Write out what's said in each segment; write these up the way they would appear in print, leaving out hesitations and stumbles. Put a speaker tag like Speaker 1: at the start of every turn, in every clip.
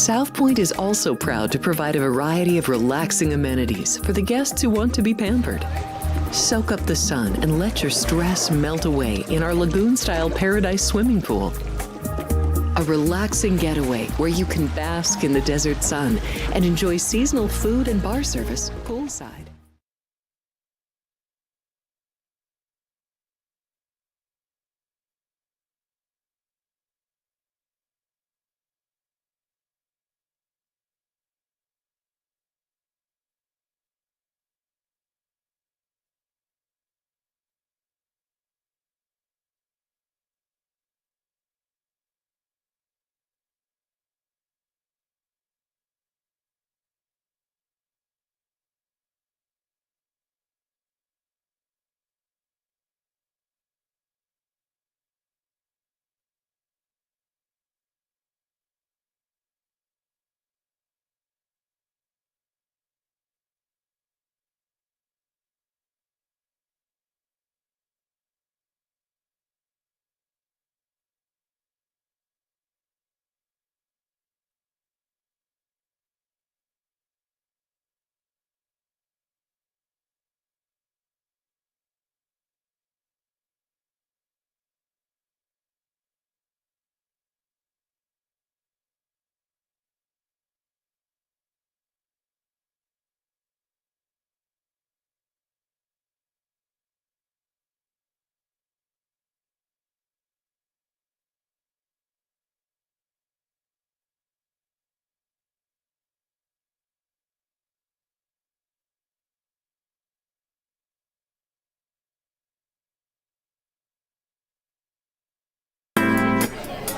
Speaker 1: South Point is also proud to provide a variety of relaxing amenities for the guests who want to be pampered. Soak up the sun and let your stress melt away in our lagoon-style paradise swimming pool. A relaxing getaway where you can bask in the desert sun and enjoy seasonal food and bar service poolside.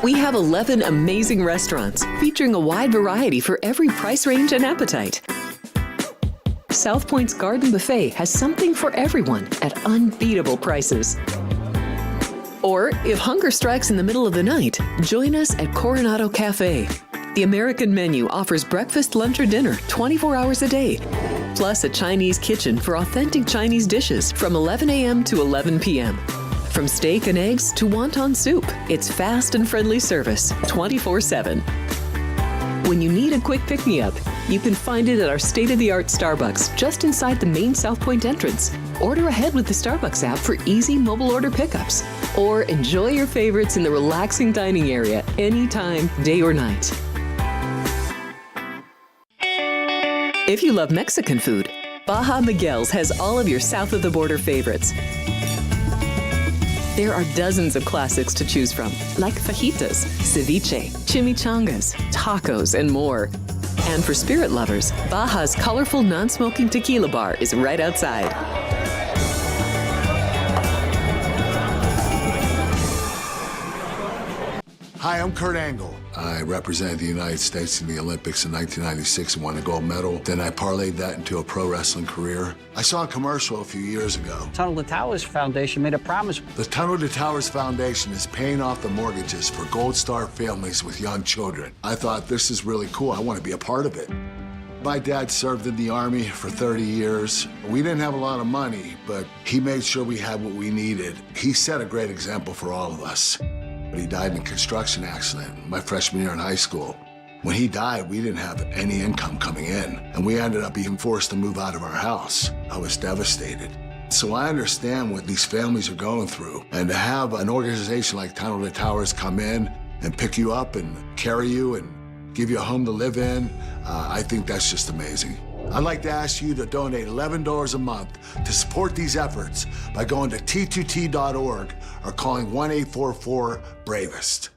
Speaker 1: We have 11 amazing restaurants featuring a wide variety for every price range and appetite. South Point's Garden Buffet has something for everyone at unbeatable prices. Or, if hunger strikes in the middle of the night, join us at Coronado Cafe. The American menu offers breakfast, lunch, or dinner 24 hours a day, plus a Chinese kitchen for authentic Chinese dishes from 11 a.m. to 11 p.m. From steak and eggs to wonton soup, it's fast and friendly service 24/7. When you need a quick pick-me-up, you can find it at our state-of-the-art Starbucks just inside the main South Point entrance. Order ahead with the Starbucks app for easy mobile order pickups. Or enjoy your favorites in the relaxing dining area anytime, day or night. If you love Mexican food, Baja Miguel's has all of your south-of-the-border favorites. There are dozens of classics to choose from, like fajitas, ceviche, chimichangas, tacos, and more. And for spirit lovers, Baja's colorful non-smoking tequila bar is right outside.
Speaker 2: Hi, I'm Kurt Angle. I represented the United States in the Olympics in 1996 and won a gold medal. Then I parlayed that into a pro wrestling career. I saw a commercial a few years ago.
Speaker 3: Tunnel to Towers Foundation made a promise.
Speaker 2: The Tunnel to Towers Foundation is paying off the mortgages for Gold Star families with young children. I thought, this is really cool. I want to be a part of it. My dad served in the Army for 30 years. We didn't have a lot of money, but he made sure we had what we needed. He set a great example for all of us. But he died in a construction accident my freshman year in high school. When he died, we didn't have any income coming in, and we ended up being forced to move out of our house. I was devastated. So I understand what these families are going through, and to have an organization like Tunnel to Towers come in and pick you up and carry you and give you a home to live in, I think that's just amazing. I'd like to ask you to donate $11 a month to support these efforts by going to t2t.org or calling 1-844-BRAVEST.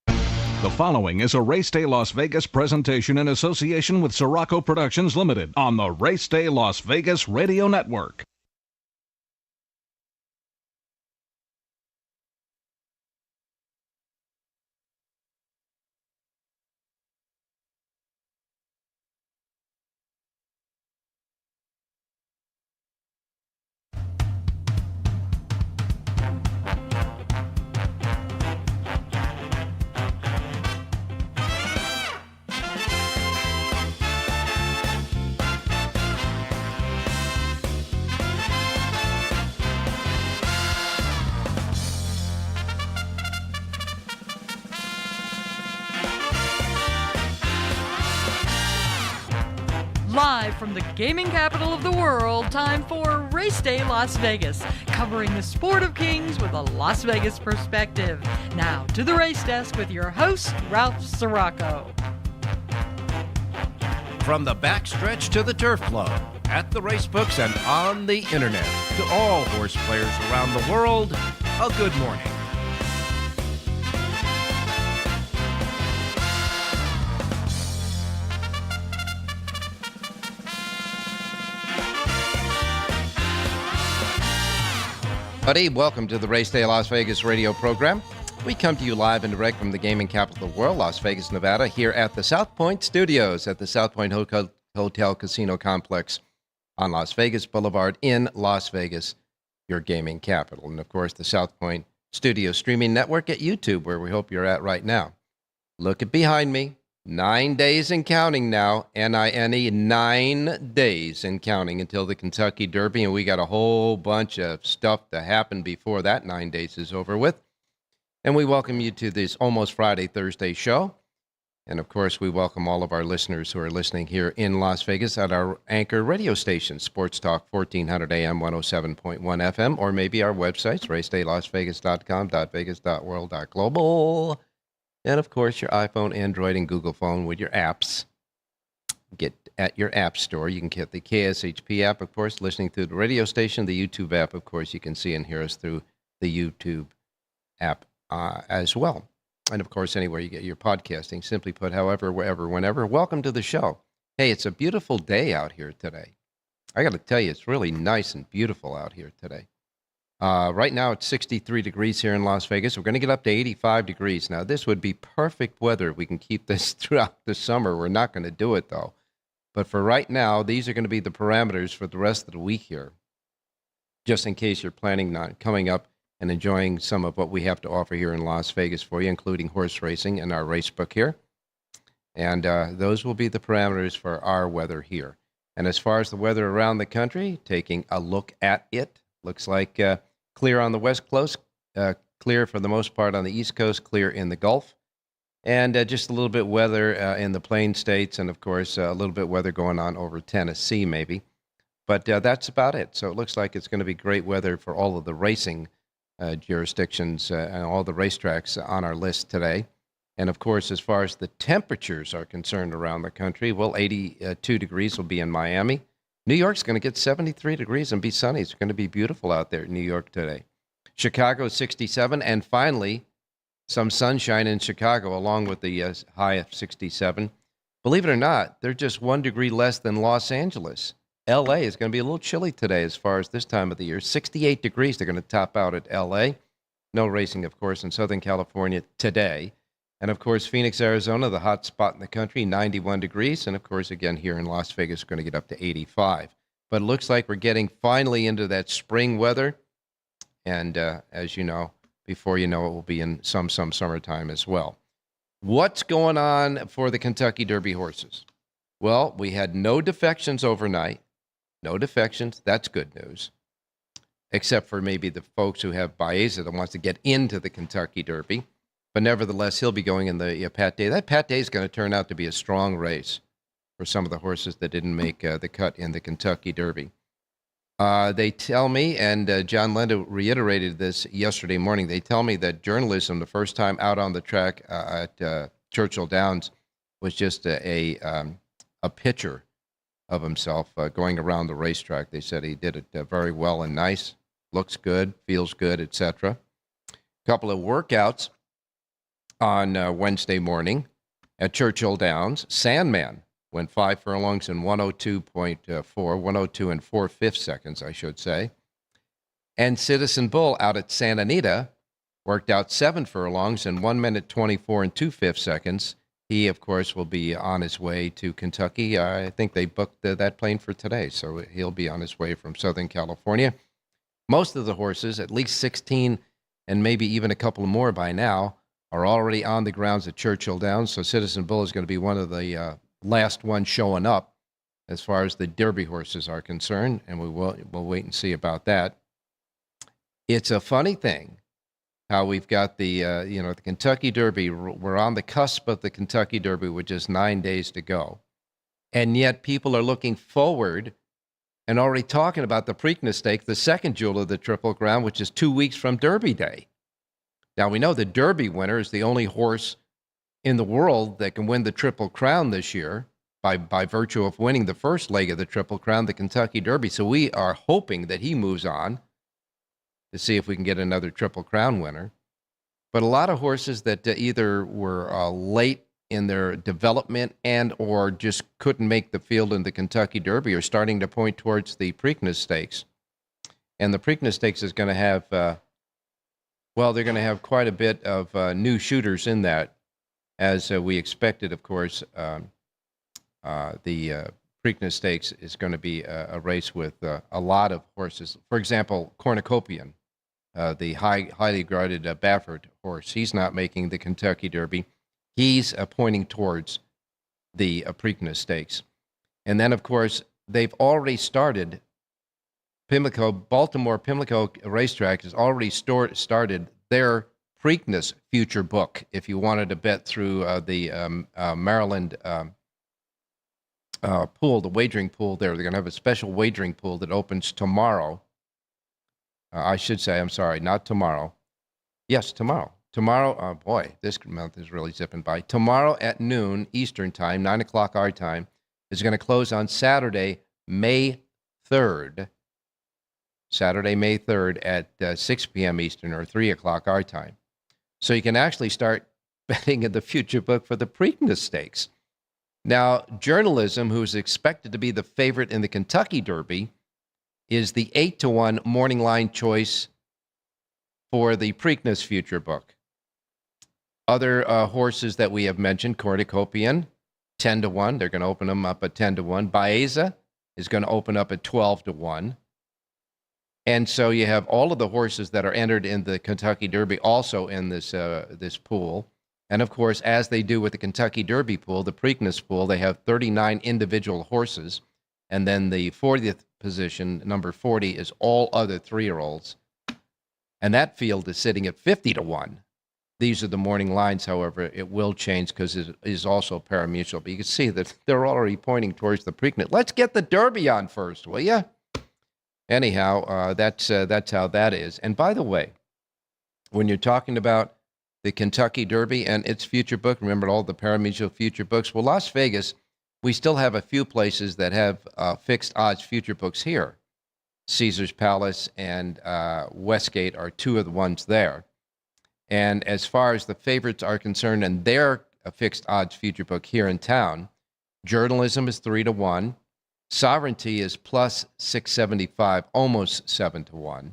Speaker 4: The following is a Race Day Las Vegas presentation in association with Siraco Productions Limited on the Race Day Las Vegas Radio Network.
Speaker 5: Live from the gaming capital of the world, time for Race Day Las Vegas, covering the sport of kings with a Las Vegas perspective. Now to the race desk with your host, Ralph Siraco.
Speaker 6: From the backstretch to the turf club, at the race books and on the internet, to all horse players around the world, a good morning. Buddy, welcome to the Race Day Las Vegas radio program. We come to you live and direct from the gaming capital of the world, Las Vegas, Nevada, here at the South Point Studios at the South Point Hotel Casino Complex on Las Vegas Boulevard in Las Vegas, your gaming capital. And, of course, the South Point Studio streaming network at YouTube, where we hope you're at right now. Look at behind me. 9 days and counting now, N-I-N-E, 9 days and counting until the Kentucky Derby, and we got a whole bunch of stuff to happen before that 9 days is over with. And we welcome you to this almost Friday, Thursday show. And, of course, we welcome all of our listeners who are listening here in Las Vegas at our anchor radio station, Sports Talk 1400 AM, 107.1 FM, or maybe our websites, racedaylasvegas.com, .vegas.world, .global. And, of course, your iPhone, Android, and Google phone with your apps. Get at your app store. You can get the KSHP app, of course, listening through the radio station. The YouTube app, of course, you can see and hear us through the YouTube app as well. And, of course, anywhere you get your podcasting. Simply put, however, wherever, whenever. Welcome to the show. Hey, it's a beautiful day out here today. I got to tell you, it's really nice and beautiful out here today. Right now, it's 63 degrees here in Las Vegas. We're going to get up to 85 degrees. Now, this would be perfect weather. We can keep this throughout the summer. We're not going to do it, though. But for right now, these are going to be the parameters for the rest of the week here, just in case you're planning on coming up and enjoying some of what we have to offer here in Las Vegas for you, including horse racing and our race book here. And those will be the parameters for our weather here. And as far as the weather around the country, taking a look at it, looks like clear on the West Coast, clear for the most part on the East Coast, clear in the Gulf, and just a little bit weather in the Plain States, and, of course, a little bit weather going on over Tennessee maybe. But that's about it. So it looks like it's going to be great weather for all of the racing jurisdictions and all the racetracks on our list today. And, of course, as far as the temperatures are concerned around the country, well, 82 degrees will be in Miami. New York's going to get 73 degrees and be sunny. It's going to be beautiful out there in New York today. Chicago, 67. And finally, some sunshine in Chicago along with the high of 67. Believe it or not, they're just 1 degree less than Los Angeles. L.A. is going to be a little chilly today as far as this time of the year. 68 degrees they're going to top out at L.A. No racing, of course, in Southern California today. And, of course, Phoenix, Arizona, the hot spot in the country, 91 degrees. And, of course, again, here in Las Vegas, we're going to get up to 85. But it looks like we're getting finally into that spring weather. And, as you know, before you know it, we'll be in some summertime as well. What's going on for the Kentucky Derby horses? Well, we had no defections overnight. No defections. That's good news. Except for maybe the folks who have Baeza that wants to get into the Kentucky Derby. But nevertheless, he'll be going in the Pat Day. That Pat Day is going to turn out to be a strong race for some of the horses that didn't make the cut in the Kentucky Derby. They tell me, and John Lendo reiterated this yesterday morning, they tell me that journalism, the first time out on the track at Churchill Downs, was just a picture of himself going around the racetrack. They said he did it very well and nice, looks good, feels good, etc. A couple of workouts on Wednesday morning at Churchill Downs. Sandman went 5 furlongs in 102.4, 102 and 4/5 seconds, I should say. And Citizen Bull out at Santa Anita worked out 7 furlongs in 1 minute 24 and 2/5 seconds. He, of course, will be on his way to Kentucky. I think they booked that plane for today, so he'll be on his way from Southern California. Most of the horses, at least 16 and maybe even a couple more by now, are already on the grounds at Churchill Downs, so Citizen Bull is going to be one of the last ones showing up as far as the Derby horses are concerned, and we'll wait and see about that. It's a funny thing how we've got the the Kentucky Derby. We're on the cusp of the Kentucky Derby with just 9 days to go, And yet people are looking forward and already talking about the Preakness Stakes, the second jewel of the Triple Crown, which is 2 weeks from Derby Day. Now, we know the Derby winner is the only horse in the world that can win the Triple Crown this year by virtue of winning the first leg of the Triple Crown, the Kentucky Derby. So we are hoping that he moves on to see if we can get another Triple Crown winner. But a lot of horses that either were late in their development and or just couldn't make the field in the Kentucky Derby are starting to point towards the Preakness Stakes. And the Preakness Stakes is going to have, they're going to have quite a bit of new shooters in that, as we expected, of course. The Preakness Stakes is going to be a race with a lot of horses. For example, Cornucopian, the highly graded Baffert horse. He's not making the Kentucky Derby. He's pointing towards the Preakness Stakes. And then, of course, they've already started. Baltimore Pimlico Racetrack has already started their Preakness future book. If you wanted to bet through the Maryland pool, the wagering pool there, they're going to have a special wagering pool that opens tomorrow. I should say, I'm sorry, not tomorrow. Yes, tomorrow. Tomorrow, boy, this month is really zipping by. Tomorrow at noon Eastern Time, 9 o'clock our time, is going to close on Saturday, May 3rd. Saturday, May 3rd at 6 p.m. Eastern or 3 o'clock our time. So you can actually start betting in the future book for the Preakness Stakes. Now, Journalism, who is expected to be the favorite in the Kentucky Derby, is the 8-1 morning line choice for the Preakness future book. Other horses that we have mentioned, Cornucopian, 10-1. They're going to open them up at 10-1. Baeza is going to open up at 12-1. And so you have all of the horses that are entered in the Kentucky Derby also in this pool. And of course, as they do with the Kentucky Derby pool, the Preakness pool, they have 39 individual horses. And then the 40th position, number 40, is all other 3-year-olds. And that field is sitting at 50-1. These are the morning lines, however. It will change because it is also parimutuel. But you can see that they're already pointing towards the Preakness. Let's get the Derby on first, will you? Anyhow, that's how that is. And by the way, when you're talking about the Kentucky Derby and its future book, remember all the parimutuel future books? Well, Las Vegas, we still have a few places that have fixed odds future books here. Caesar's Palace and Westgate are two of the ones there. And as far as the favorites are concerned and their fixed odds future book here in town, Journalism is 3-1. Sovereignty is plus 675, almost 7-1.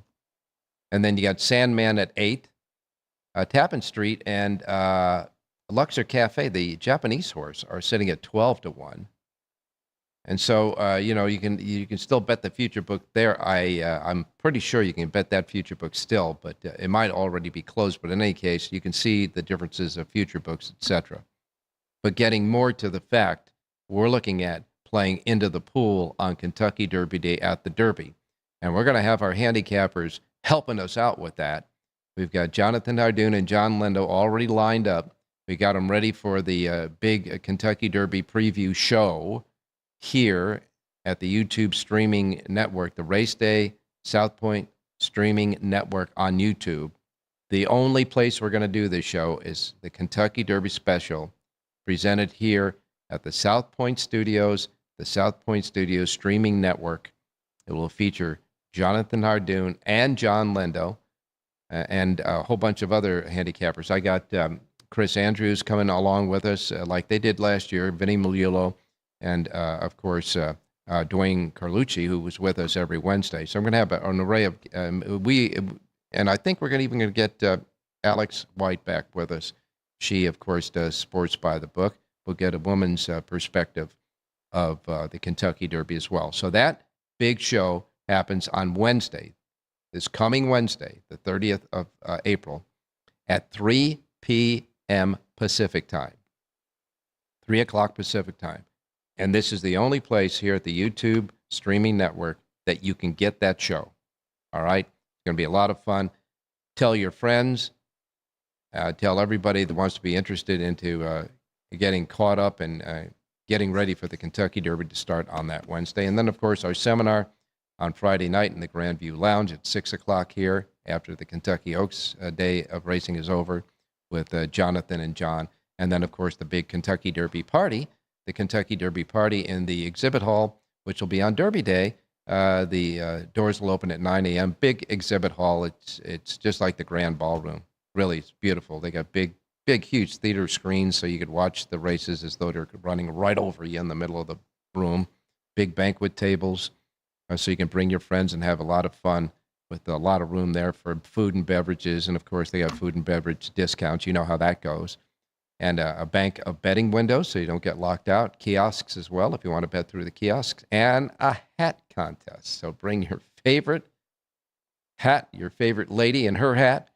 Speaker 6: And then you got Sandman at 8. Tappan Street and Luxor Cafe, the Japanese horse, are sitting at 12-1. And so, you can still bet the future book there. I'm pretty sure you can bet that future book still, but it might already be closed. But in any case, you can see the differences of future books, etc. But getting more to the fact, we're looking at playing into the pool on Kentucky Derby Day at the Derby. And we're going to have our handicappers helping us out with that. We've got Jonathan Hardoon and John Lindo already lined up. We got them ready for the big Kentucky Derby preview show here at the YouTube streaming network, the Race Day South Point streaming network on YouTube. The only place we're going to do this show is the Kentucky Derby special presented here at the South Point Studios, the South Point Studios streaming network. It will feature Jonathan Hardoon and John Lindo and a whole bunch of other handicappers. I got Chris Andrews coming along with us like they did last year, Vinny Miliulo, and, of course, Dwayne Carlucci, who was with us every Wednesday. So I'm going to have an array of and I think we're even going to get Alex White back with us. She, of course, does Sports by the Book. We'll get a woman's perspective of the Kentucky Derby as well. So that big show happens on Wednesday, this coming Wednesday, the 30th of April, at 3 p.m. Pacific time, 3 o'clock Pacific time. And this is the only place here at the YouTube streaming network that you can get that show. All right? It's going to be a lot of fun. Tell your friends. Tell everybody that wants to be interested into getting caught up and getting ready for the Kentucky Derby to start on that Wednesday. And then, of course, our seminar on Friday night in the Grandview Lounge at 6 o'clock here after the Kentucky Oaks day of racing is over with Jonathan and John. And then, of course, the big Kentucky Derby party, the Kentucky Derby party in the exhibit hall, which will be on Derby Day. The doors will open at 9 a.m. Big exhibit hall. It's just like the Grand Ballroom. Really, it's beautiful. They got big, huge theater screens so you could watch the races as though they're running right over you in the middle of the room. Big banquet tables so you can bring your friends and have a lot of fun with a lot of room there for food and beverages. And, of course, they have food and beverage discounts. You know how that goes. And a bank of betting windows so you don't get locked out. Kiosks as well if you want to bet through the kiosks. And a hat contest. So bring your favorite hat, your favorite lady in her hat,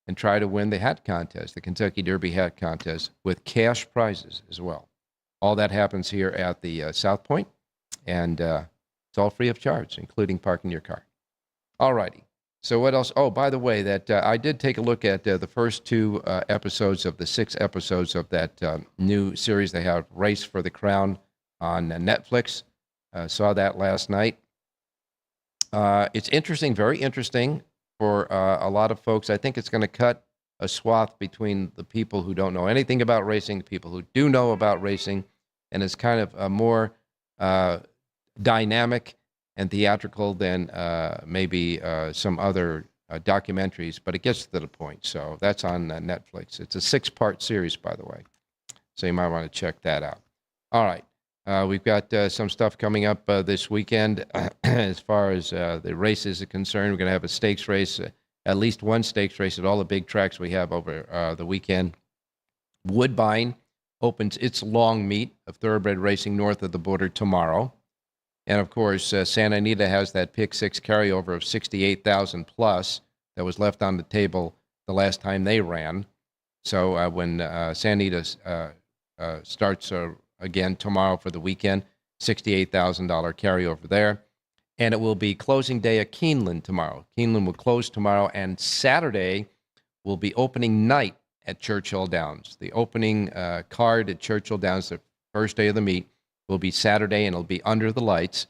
Speaker 6: and try to win the hat contest, the Kentucky Derby hat contest, with cash prizes as well. All that happens here at the South Point, and it's all free of charge, including parking your car. All righty. So what else? Oh, by the way, that I did take a look at the first 2 episodes of the 6 episodes of that new series they have, Race for the Crown, on Netflix. Saw that last night. It's interesting, very interesting for a lot of folks. I think it's going to cut a swath between the people who don't know anything about racing, the people who do know about racing, and it's kind of a more dynamic and theatrical than maybe some other documentaries, but it gets to the point. So that's on Netflix. It's a 6-part series, by the way. So you might want to check that out. All right. We've got some stuff coming up this weekend as far as the races are concerned. We're going to have a stakes race, at least one stakes race at all the big tracks we have over the weekend. Woodbine opens its long meet of thoroughbred racing north of the border tomorrow. And, of course, Santa Anita has that pick 6 carryover of 68,000 plus that was left on the table the last time they ran. So when Santa Anita starts again tomorrow for the weekend, $68,000 carryover there. And it will be closing day at Keeneland tomorrow. Keeneland will close tomorrow, and Saturday will be opening night at Churchill Downs. The opening card at Churchill Downs, the first day of the meet, will be Saturday, and it'll be under the lights.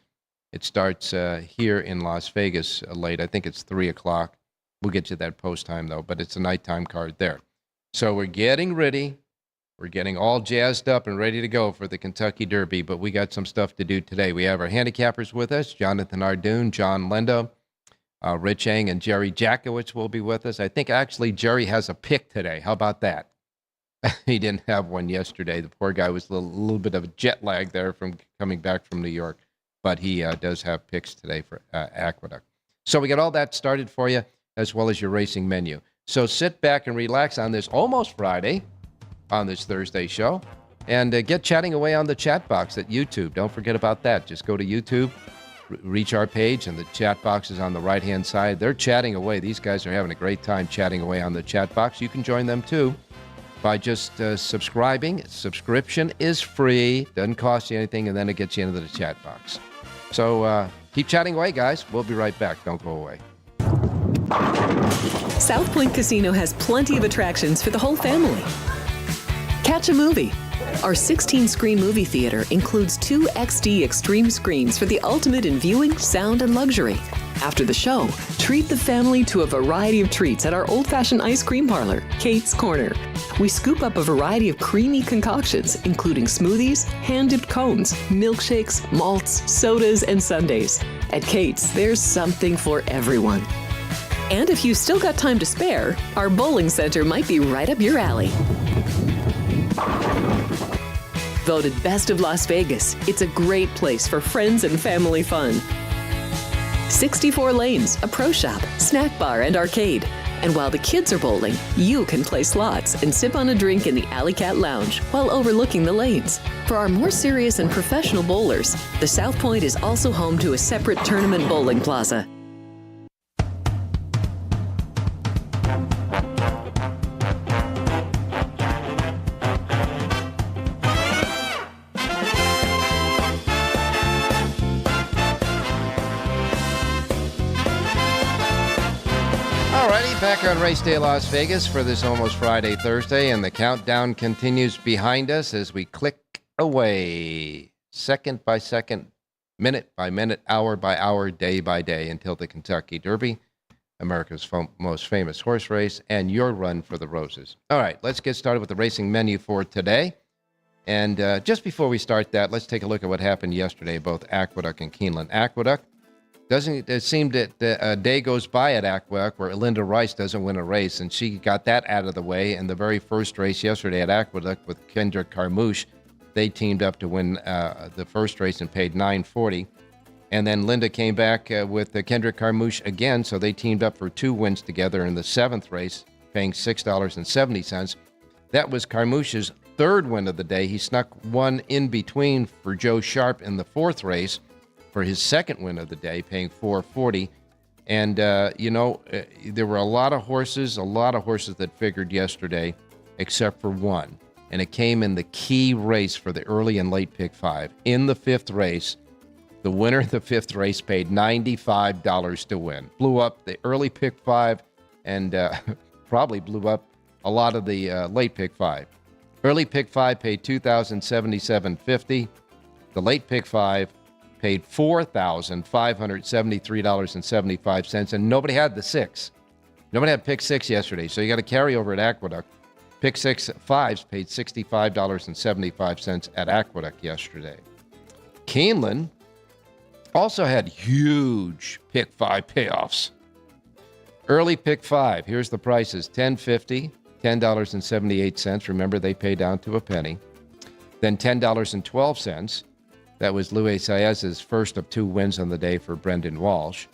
Speaker 6: It starts here in Las Vegas late. I think it's 3 o'clock. We'll get you that post time, though, but it's a nighttime card there. So we're getting ready. We're getting all jazzed up and ready to go for the Kentucky Derby, but we got some stuff to do today. We have our handicappers with us, Jonathan Ardoon, John Lendo, Rich Eng, and Jerry Jackowitz will be with us. I think actually Jerry has a pick today. How about that? He didn't have one yesterday. The poor guy was a little bit of a jet lag there from coming back from New York, but he does have picks today for Aqueduct. So we got all that started for you, as well as your racing menu. So sit back and relax on this almost Friday, on this Thursday show, and get chatting away on the chat box at YouTube. Don't forget about that. Just go to YouTube, reach our page, and the chat box is on the right-hand side. They're chatting away. These guys are having a great time chatting away on the chat box. You can join them, too, by just subscribing. Subscription is free, doesn't cost you anything, and then it gets you into the chat box. So keep chatting away, guys. We'll be right back. Don't go away.
Speaker 1: South Point Casino has plenty of attractions for the whole family. Catch a movie. Our 16-screen movie theater includes 2 XD Extreme screens for the ultimate in viewing, sound, and luxury. After the show, treat the family to a variety of treats at our old-fashioned ice cream parlor, Kate's Corner. We scoop up a variety of creamy concoctions, including smoothies, hand-dipped cones, milkshakes, malts, sodas, and sundaes. At Kate's, there's something for everyone. And if you've still got time to spare, our bowling center might be right up your alley. Voted Best of Las Vegas, it's a great place for friends and family fun. 64 lanes, a pro shop, snack bar, and arcade. And while the kids are bowling, you can play slots and sip on a drink in the Alley Cat Lounge while overlooking the lanes. For our more serious and professional bowlers, the South Point is also home to a separate tournament bowling plaza.
Speaker 6: Back on Race Day Las Vegas for this almost Friday, Thursday, and the countdown continues behind us as we click away, second by second, minute by minute, hour by hour, day by day, until the Kentucky Derby, America's most famous horse race, and your run for the roses. All right, let's get started with the racing menu for today. And just before we start that, let's take a look at what happened yesterday, both Aqueduct and Keeneland. Aqueduct, it seemed that a day goes by at Aqueduct where Linda Rice doesn't win a race, and she got that out of the way in the very first race yesterday at Aqueduct with Kendrick Carmouche. They teamed up to win the first race and paid $9.40. And then Linda came back with Kendrick Carmouche again, so they teamed up for 2 wins together in the 7th race, paying $6.70. That was Carmouche's 3rd win of the day. He snuck one in between for Joe Sharp in the 4th race for his 2nd win of the day, paying $4.40. And, there were a lot of horses that figured yesterday, except for one. And it came in the key race for the early and late pick 5. In the 5th race, the winner of the 5th race paid $95 to win. Blew up the early pick 5 and probably blew up a lot of the late pick 5. Early pick 5 paid $2,077.50. The late pick 5 paid $4,573.75, and nobody had the 6. Nobody had pick 6 yesterday, so you got a carryover at Aqueduct. Pick 6 5s paid $65.75 at Aqueduct yesterday. Keeneland also had huge pick 5 payoffs. Early pick 5, here's the prices: $10.50, $10.78. Remember, they pay down to a penny. Then $10.12. That was Luis Saez's first of 2 wins on the day for Brendan Walsh.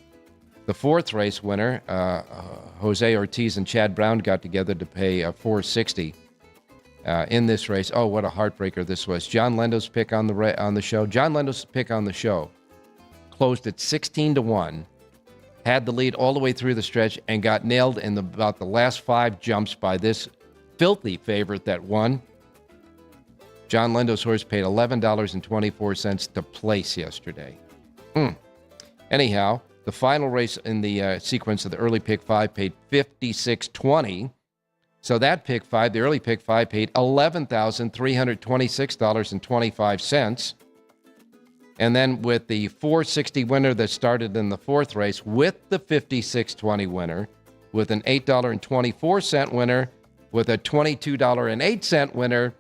Speaker 6: The 4th race winner, Jose Ortiz and Chad Brown got together to pay $4.60 in this race. Oh, what a heartbreaker this was! John Lendo's pick on the show. John Lendo's pick on the show closed at 16-1, had the lead all the way through the stretch, and got nailed in about the last 5 jumps by this filthy favorite that won. John Lendo's horse paid $11.24 to place yesterday. Anyhow, the final race in the sequence of the early pick 5 paid $56.20. So that pick 5, the early pick 5, paid $11,326.25. And then with the $4.60 winner that started in the 4th race, with the $56.20 winner, with an $8.24 winner, with a $22.08 winner,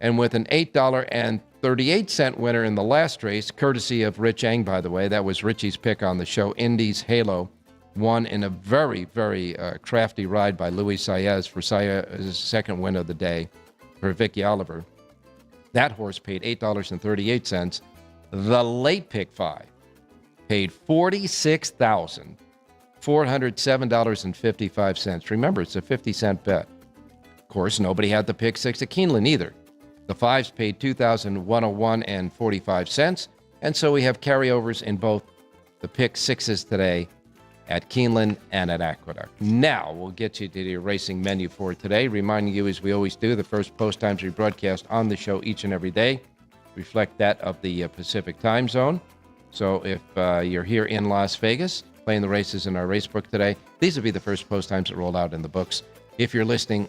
Speaker 6: and with an $8.38 winner in the last race, courtesy of Rich Eng, by the way. That was Richie's pick on the show. Indy's Halo won in a very, very crafty ride by Luis Saez for Saez's 2nd win of the day for Vicky Oliver. That horse paid $8.38. The late pick 5 paid $46,407.55. Remember, it's a 50-cent bet. Of course, nobody had the pick 6 at Keeneland either. The 5s paid $2,101.45, and so we have carryovers in both the pick 6s today at Keeneland and at Aqueduct. Now, we'll get you to the racing menu for today, reminding you, as we always do, the first post times we broadcast on the show each and every day reflect that of the Pacific time zone. So if you're here in Las Vegas playing the races in our race book today, these will be the first post times that roll out in the books. If you're listening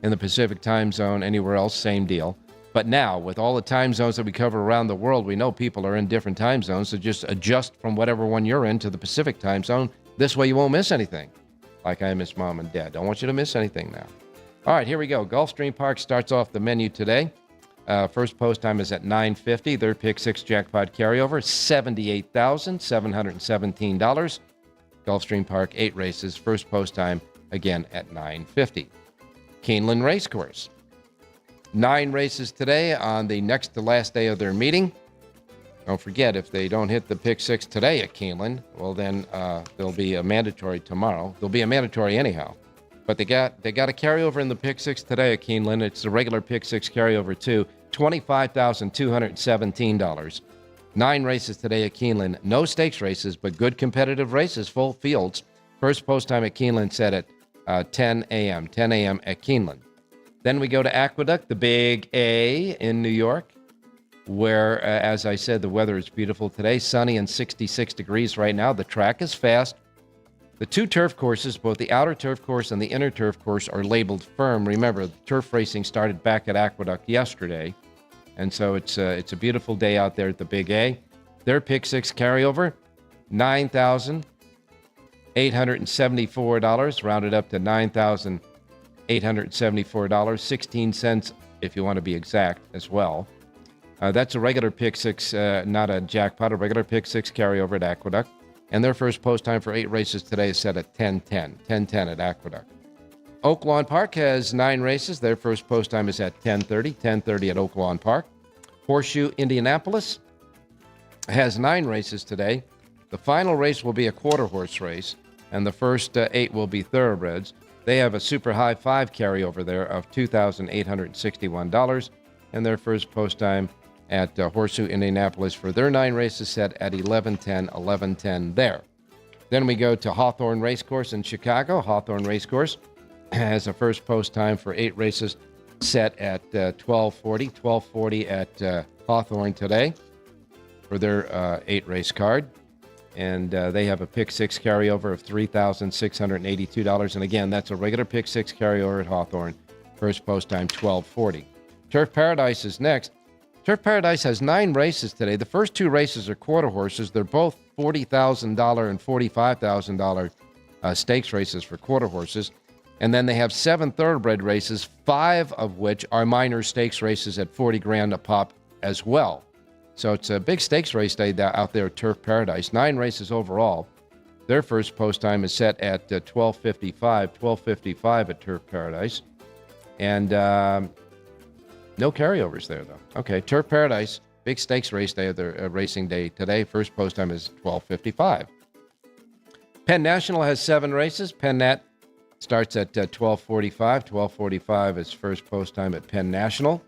Speaker 6: in the Pacific time zone anywhere else, same deal. But now, with all the time zones that we cover around the world, we know people are in different time zones, so just adjust from whatever one you're in to the Pacific time zone. This way you won't miss anything, like I miss Mom and Dad. Don't want you to miss anything now. All right, here we go. Gulfstream Park starts off the menu today. First post time is at $9.50. Their pick 6 jackpot carryover, $78,717. Gulfstream Park, 8 races. First post time, again, at $9.50. Keeneland Racecourse. 9 races today on the next to last day of their meeting. Don't forget, if they don't hit the pick 6 today at Keeneland, well, then there'll be a mandatory tomorrow. There'll be a mandatory anyhow. But they got a carryover in the pick 6 today at Keeneland. It's the regular pick 6 carryover too, $25,217. 9 races today at Keeneland. No stakes races, but good competitive races, full fields. First post time at Keeneland set at 10 a.m. 10 a.m. at Keeneland. Then we go to Aqueduct, the Big A in New York, where, as I said, the weather is beautiful today. Sunny and 66 degrees right now. The track is fast. The 2 turf courses, both the outer turf course and the inner turf course, are labeled firm. Remember, the turf racing started back at Aqueduct yesterday. And so it's a beautiful day out there at the Big A. Their pick six carryover, $9,874, rounded up to $9,874, 16 cents if you want to be exact as well. That's a regular pick six, not a jackpot, a regular pick six carryover at Aqueduct. And their first post time for 8 races today is set at 10:10, 10:10 at Aqueduct. Oak Lawn Park has 9 races. Their first post time is at 10:30, 10:30 at Oak Lawn Park. Horseshoe Indianapolis has 9 races today. The final race will be a quarter horse race, and the first 8 will be thoroughbreds. They have a super high 5 carryover there of $2,861, and their first post time at Horseshoe Indianapolis for their 9 races set at 11:10 there. Then we go to Hawthorne Racecourse in Chicago. Hawthorne Racecourse has a first post time for 8 races set at 12:40 at Hawthorne today for their 8 race card. And they have a pick six carryover of $3,682. And again, that's a regular pick six carryover at Hawthorne. First post time 12:40. Turf Paradise is next. Turf Paradise has 9 races today. The first 2 races are quarter horses. They're both $40,000 and $45,000 stakes races for quarter horses. And then they have 7 thoroughbred races, 5 of which are minor stakes races at $40,000 a pop as well. So it's a big stakes race day out there at Turf Paradise. 9 races overall. Their first post time is set at 12:55 at Turf Paradise. And no carryovers there, though. Okay, Turf Paradise, big stakes race day of their racing day today. First post time is 12:55. Penn National has 7 races. Penn Nat starts at 12:45. 12:45 is first post time at Penn National.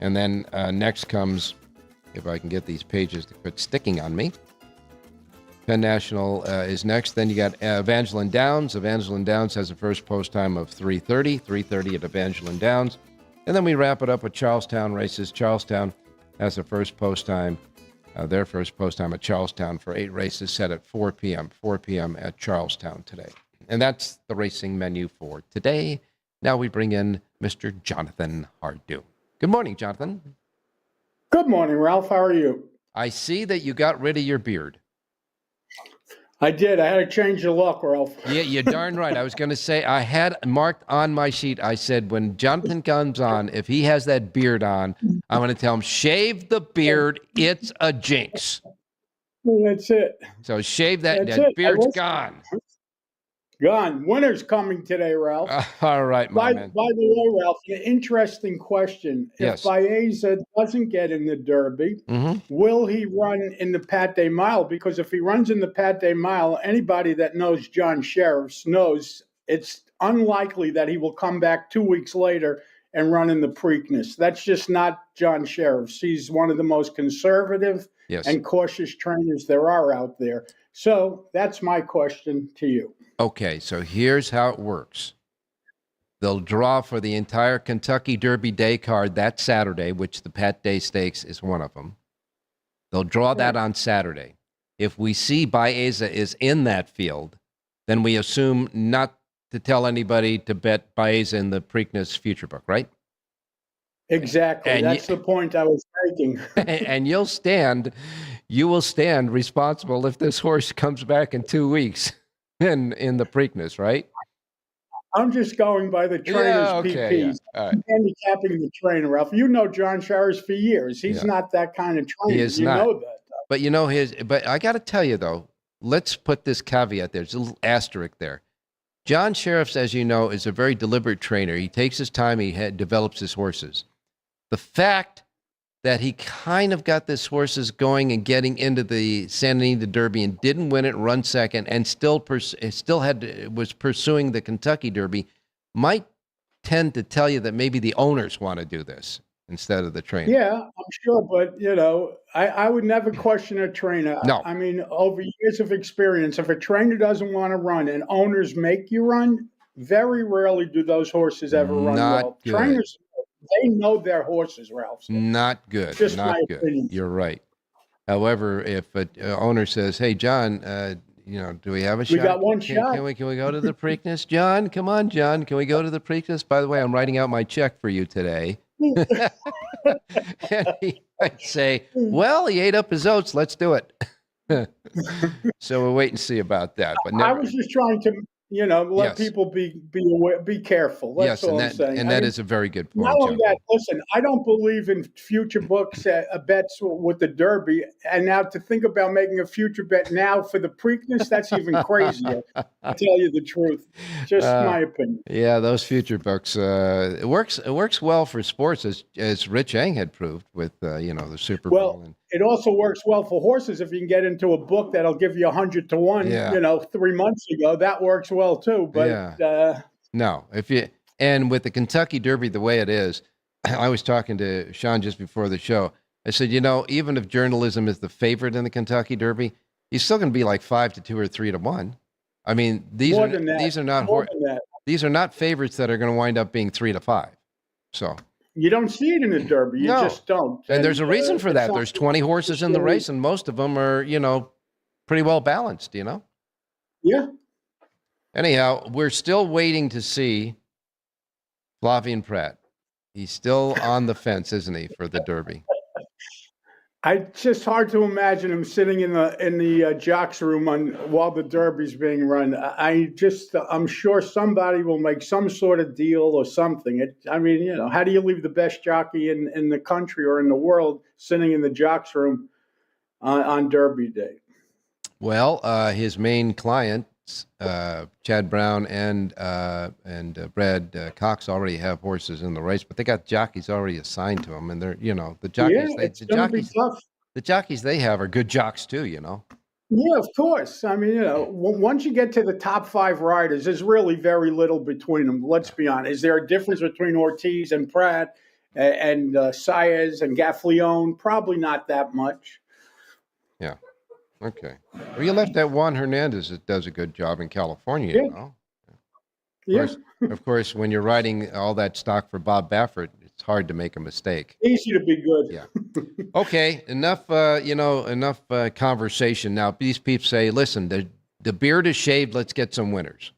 Speaker 6: And then next comes, if I can get these pages to quit sticking on me, Penn National is next. Then you got Evangeline Downs. Evangeline Downs has a first post time of 3:30 at Evangeline Downs. And then we wrap it up with Charlestown races. Charlestown has a first post time, their first post time at Charlestown for 8 races set at 4 p.m. 4 p.m. at Charlestown today. And that's the racing menu for today. Now we bring in Mr. Jonathan Hardoon. Good morning, Jonathan.
Speaker 7: Good morning, Ralph. How are you?
Speaker 6: I see that you got rid of your beard.
Speaker 7: I did. I had to change the look, Ralph.
Speaker 6: Yeah, you're darn right. I was going to say, I had marked on my sheet, I said, when Jonathan comes on, if he has that beard on, I'm going to tell him, shave the beard. It's a jinx.
Speaker 7: That's it.
Speaker 6: So shave that.
Speaker 7: That's
Speaker 6: That
Speaker 7: it.
Speaker 6: beard's gone.
Speaker 7: Gone. Winter's coming today, Ralph.
Speaker 6: All right, my man.
Speaker 7: By the way, Ralph, an interesting question.
Speaker 6: Yes.
Speaker 7: If Baeza doesn't get in the Derby, will he run in the Pat Day Mile? Because if he runs in the Pat Day Mile, anybody that knows John Sheriffs knows it's unlikely that he will come back 2 weeks later and run in the Preakness. That's just not John Sheriffs. He's one of the most conservative and cautious trainers there are out there. So that's my question to you.
Speaker 6: Okay, so here's how it works. They'll draw for the entire Kentucky Derby Day card that Saturday, which the Pat Day Stakes is one of them. They'll draw that on Saturday. If we see Baeza is in that field, then we assume not to tell anybody to bet Baeza in the Preakness future book, right?
Speaker 7: Exactly.
Speaker 6: And
Speaker 7: that's the point I was making.
Speaker 6: And you will stand responsible if this horse comes back in 2 weeks. In the Preakness, right?
Speaker 7: I'm just going by the trainer's PPs.
Speaker 6: Yeah. Right.
Speaker 7: Handicapping the trainer, Ralph. You know John Sheriffs for years. He's not that kind of trainer.
Speaker 6: He is
Speaker 7: you
Speaker 6: not.
Speaker 7: know that.
Speaker 6: But but I got to tell you though, let's put this caveat there. There's a little asterisk there. John Sheriffs, as you know, is a very deliberate trainer. He takes his time. He develops his horses. The fact that he kind of got this horses going and getting into the Santa Anita Derby and didn't win it, run second, and still was pursuing the Kentucky Derby might tend to tell you that maybe the owners want to do this instead of the trainer.
Speaker 7: Yeah, I'm sure, but I would never question a trainer.
Speaker 6: No.
Speaker 7: I mean, over years of experience, if a trainer doesn't want to run and owners make you run, very rarely do those horses ever run well.
Speaker 6: Good.
Speaker 7: Trainers, they know their horses, Ralph. So
Speaker 6: not good.
Speaker 7: just
Speaker 6: not
Speaker 7: my
Speaker 6: good.
Speaker 7: opinion.
Speaker 6: You're right. However, if an owner says, "Hey, John, do we have a shot?
Speaker 7: We got one shot.
Speaker 6: Can we go to the Preakness, John? Come on, John. Can we go to the Preakness? By the way, I'm writing out my check for you today. And he might say, well, he ate up his oats. Let's do it. So we'll wait and see about that. But
Speaker 7: I was just trying to, let
Speaker 6: Yes.
Speaker 7: people be aware, be careful. That's
Speaker 6: yes,
Speaker 7: all
Speaker 6: and
Speaker 7: I'm saying.
Speaker 6: that is a very good point,
Speaker 7: Not only
Speaker 6: John.
Speaker 7: that, listen, I don't believe in future books bets with the Derby. And now to think about making a future bet now for the Preakness, that's even crazier. To tell you the truth, just my opinion.
Speaker 6: Yeah, those future books. It works well for sports, as Rich Eng had proved with the Super Bowl.
Speaker 7: Well, it also works well for horses if you can get into a book that'll give you 100 to 1.
Speaker 6: Yeah.
Speaker 7: 3 months ago, that works well too. But
Speaker 6: No, and with the Kentucky Derby the way it is, I was talking to Sean just before the show. I said, even if journalism is the favorite in the Kentucky Derby, he's still going to be like 5 to 2 or 3 to 1. I mean, these are not favorites that are going to wind up being 3 to 5. So
Speaker 7: you don't see it in the Derby. You just don't.
Speaker 6: And there's a reason for that. There's 20 horses in the race, and most of them are, pretty well balanced,
Speaker 7: Yeah.
Speaker 6: Anyhow, we're still waiting to see Flavien Prat. He's still on the fence, isn't he, for the Derby?
Speaker 7: It's just hard to imagine him sitting in the jocks room while the Derby's being run. I'm sure somebody will make some sort of deal or something. How do you leave the best jockey in the country or in the world sitting in the jocks room on Derby Day?
Speaker 6: Well, his main clients, Chad Brown and Brad Cox, already have horses in the race, but they got jockeys already assigned to them, and they're the jockeys.
Speaker 7: It's gonna be tough.
Speaker 6: The jockeys they have are good jocks too,
Speaker 7: Yeah, of course. Once you get to the top 5 riders, there's really very little between them. Let's be honest. Is there a difference between Ortiz and Pratt and Saez and Gaffleone? Probably not that much.
Speaker 6: Yeah. Okay. Well, you left that Juan Hernandez that does a good job in California, Of course, when you're riding all that stock for Bob Baffert, it's hard to make a mistake.
Speaker 7: Easy to be good.
Speaker 6: Yeah. Okay. Enough conversation. Now, these peeps say, listen, the beard is shaved. Let's get some winners.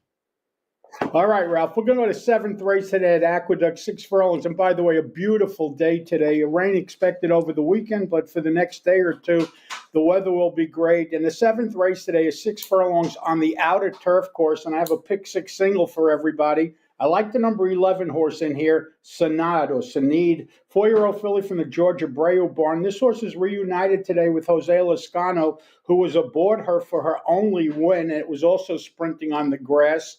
Speaker 7: All right, Ralph. We're going to go to 7th race today at Aqueduct, 6 furlongs. And by the way, a beautiful day today. A rain expected over the weekend, but for the next day or two, the weather will be great. And the 7th race today is 6 furlongs on the outer turf course. And I have a pick 6 single for everybody. I like the number 11 horse in here, Sanad or Sanid, 4-year-old filly from the Georgia Breu barn. This horse is reunited today with Jose Lascano, who was aboard her for her only win. It was also sprinting on the grass.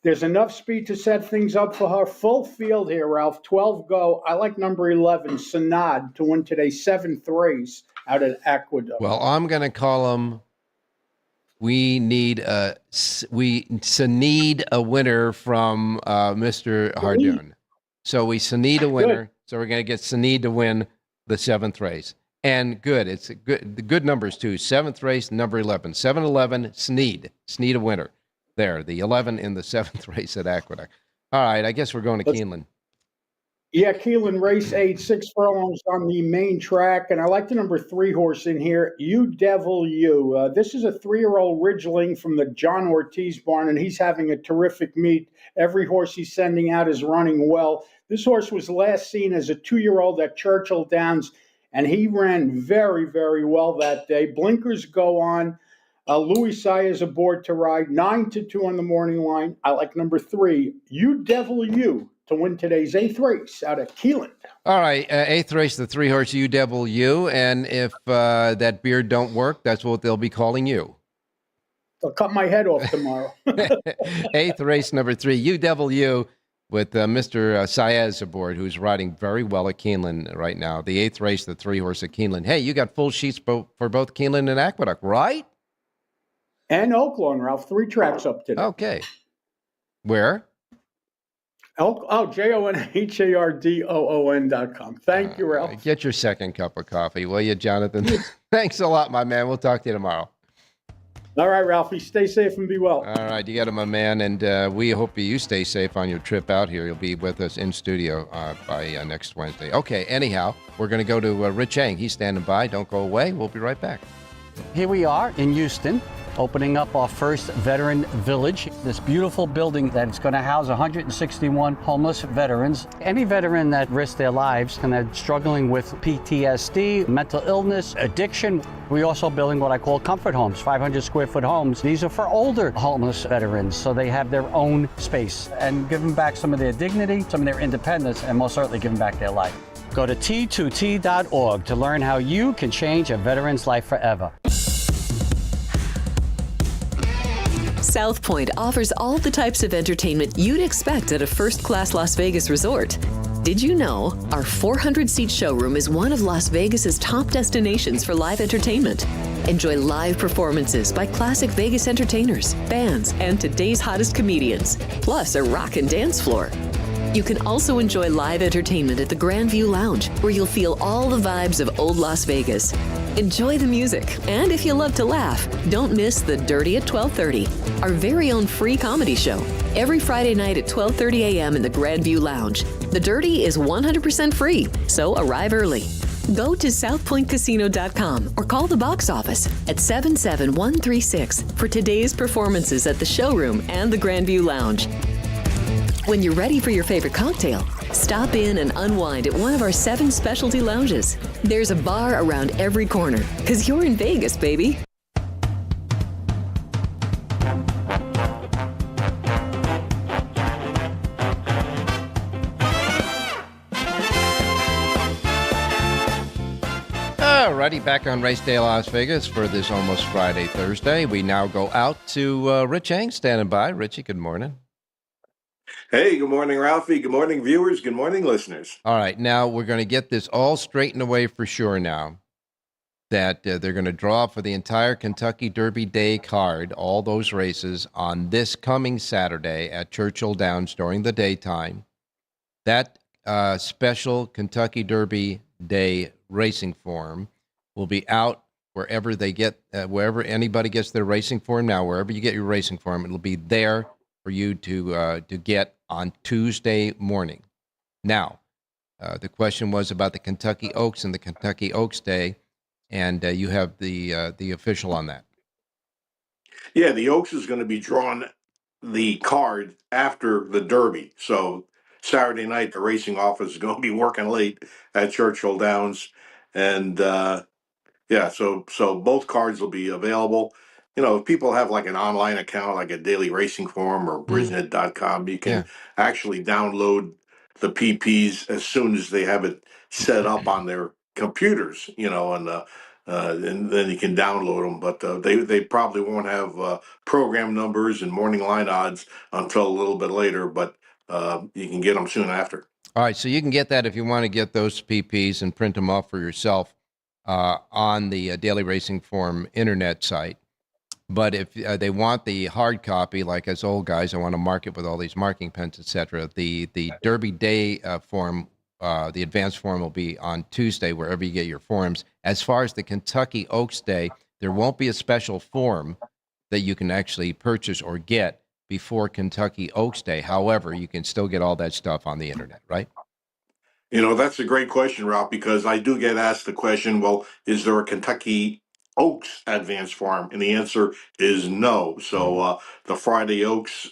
Speaker 7: There's enough speed to set things up for her. Full field here, Ralph. 12 go. I like number 11, Sanad, to win today's 7th race out at Aqueduct.
Speaker 6: Well, I'm going to call him. We need a winner from Mr. Hardoon. So we need a winner. Good. So we're going to get Sanid to win the 7th race. And good. It's the good numbers too. 7th race, number 11. 7-11, Sanid a winner. There, the 11 in the 7th race at Aqueduct. All right, I guess we're going to Keeneland.
Speaker 7: Yeah, Keeneland, race 8, 6 furlongs on the main track. And I like the number 3 horse in here, You Devil You. This is a 3-year-old Ridgeling from the John Ortiz barn, and he's having a terrific meet. Every horse he's sending out is running well. This horse was last seen as a 2-year-old at Churchill Downs, and he ran very, very well that day. Blinkers go on. Louis Saez aboard to ride, 9-2 on the morning line. I like number 3, You Devil You, to win today's 8th race out at Keeneland.
Speaker 6: All right, 8th race, the 3-horse You Devil You, and if that beard don't work, that's what they'll be calling you.
Speaker 7: I'll cut my head off tomorrow.
Speaker 6: 8th race, number 3, You Devil You, with Mr. Saez aboard, who's riding very well at Keeneland right now. The 8th race, the 3-horse at Keeneland. Hey, you got full sheets for both Keeneland and Aqueduct, right?
Speaker 7: And Oaklawn, Ralph. 3 tracks up today.
Speaker 6: Okay. Where?
Speaker 7: JONHARDOON.com. Thank you, Ralph.
Speaker 6: Get your second cup of coffee, will you, Jonathan? Thanks a lot, my man. We'll talk to you tomorrow.
Speaker 7: All right, Ralphie. Stay safe and be well.
Speaker 6: All right. You got it, my man. And we hope you stay safe on your trip out here. You'll be with us in studio by next Wednesday. Okay. Anyhow, we're going to go to Rich Eng. He's standing by. Don't go away. We'll be right back.
Speaker 3: Here we are in Houston opening up our first veteran village, this beautiful building that's going to house 161 homeless veterans. Any veteran that risks their lives and they're struggling with PTSD, mental illness, addiction. We're also building what I call comfort homes, 500 square foot homes. These are for older homeless veterans, so they have their own space, and give them back some of their dignity, some of their independence, and most certainly give them back their life. Go to T2T.org to learn how you can change a veteran's life forever.
Speaker 1: South Point offers all the types of entertainment you'd expect at a first-class Las Vegas resort. Did you know our 400-seat showroom is one of Las Vegas's top destinations for live entertainment? Enjoy live performances by classic Vegas entertainers, bands, and today's hottest comedians, plus a rockin' dance floor. You can also enjoy live entertainment at the Grand View Lounge, where you'll feel all the vibes of old Las Vegas. Enjoy the music, and if you love to laugh, don't miss The Dirty at 12:30, our very own free comedy show, every Friday night at 12:30 a.m. in the Grand View Lounge. The Dirty is 100% free, so arrive early. Go to southpointcasino.com or call the box office at 77136 for today's performances at the showroom and the Grand View Lounge. When you're ready for your favorite cocktail, stop in and unwind at one of our 7 specialty lounges. There's a bar around every corner, because you're in Vegas, baby.
Speaker 6: Alrighty, back on Race Day Las Vegas for this almost Friday, Thursday. We now go out to Rich Hang standing by. Richie, good morning.
Speaker 8: Hey, good morning, Ralphie. Good morning, viewers. Good morning, listeners.
Speaker 6: All right, now we're going to get this all straightened away for sure now, that they're going to draw for the entire Kentucky Derby Day card, all those races, on this coming Saturday at Churchill Downs during the daytime. That special Kentucky Derby Day racing form will be out wherever they get, wherever anybody gets their racing form now, wherever you get your racing form, it'll be there for you to get on Tuesday morning. Now, the question was about the Kentucky Oaks and the Kentucky Oaks Day, and you have the official on that.
Speaker 8: Yeah, the Oaks is going to be drawing the card after the Derby. So Saturday night, the racing office is going to be working late at Churchill Downs, and yeah, so both cards will be available. You know, if people have like an online account, like a Daily Racing Form or Brisnet.com, you can actually download the PPs as soon as they have it set up on their computers. You know, and then you can download them. But they probably won't have program numbers and morning line odds until a little bit later. But you can get them soon after.
Speaker 6: All right, so you can get that if you want to get those PPs and print them off for yourself on the Daily Racing Form internet site. But if they want the hard copy, like us old guys, I want to mark it with all these marking pens, etc. The Derby Day form, the advanced form, will be on Tuesday, wherever you get your forms. As far as the Kentucky Oaks Day, there won't be a special form that you can actually purchase or get before Kentucky Oaks Day. However, you can still get all that stuff on the internet, right?
Speaker 8: You know, that's a great question, Ralph, because I do get asked the question, well, is there a Kentucky Oaks advanced form? And the answer is no. So the Friday Oaks